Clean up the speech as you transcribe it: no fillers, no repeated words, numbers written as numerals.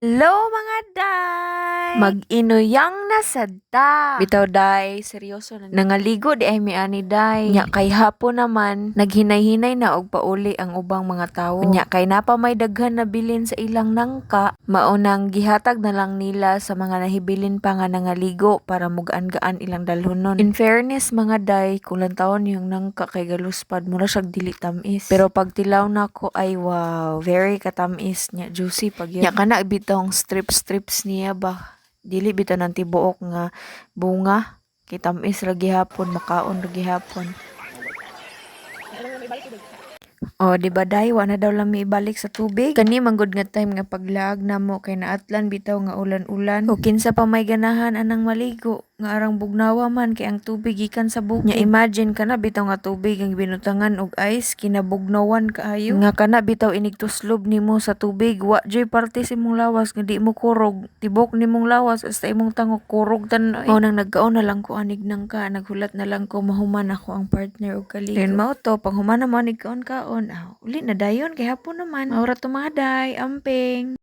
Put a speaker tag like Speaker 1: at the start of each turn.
Speaker 1: Hello mga day! Mag-inuyang na sa da. Bitaw day, seryoso na. Nangaligo di ay mi ani day. Nya kay hapon naman, naghinay-hinay na og pauli ang ubang mga tawo. Nya kay napa may daghan na bilin sa ilang nangka, maunang gihatag na lang nila sa mga nahibilin pa nga nangaligo para mugaan-gaan ilang dalhonon. In fairness mga day, kung lantawon yung nangka kay galuspad, mura siyag dili tamis. Pero pag tilaw na ko ay wow, very katamis nya, juicy pag yun. Nya kana bitong strips niya ba? Dili bitaw ng tibuok nga bunga. Kitamis ra gihapon, makaon ra gihapon. O, di ba day, wa na daw lang mi ibalik sa tubig? Kani manggod nga time nga paglaag na mo kay naatlan bitaw nga ulan-ulan. O kinsa pa may ganahan anang maligo nga arang bugnawa man kay ang tubig gikan sa bukid. Nya imagine kana bitaw nga tubig ang binutangan og ice kinabugnawan kaayo. Nga kana bitaw inigtuslob nimo sa tubig, wa joy parte sa imong lawas nga di mo kurog. Tibok nimong lawas hasta imong tangok kurog tan. Mao nang nagkaon na lang ko anig nang ka, naghulat na lang ko mahuman ako ang partner og kaligo. Then mao to pang human na mo anig kaon-kaon. Uli na dayon kay hapon naman. Maura tumaday, amping.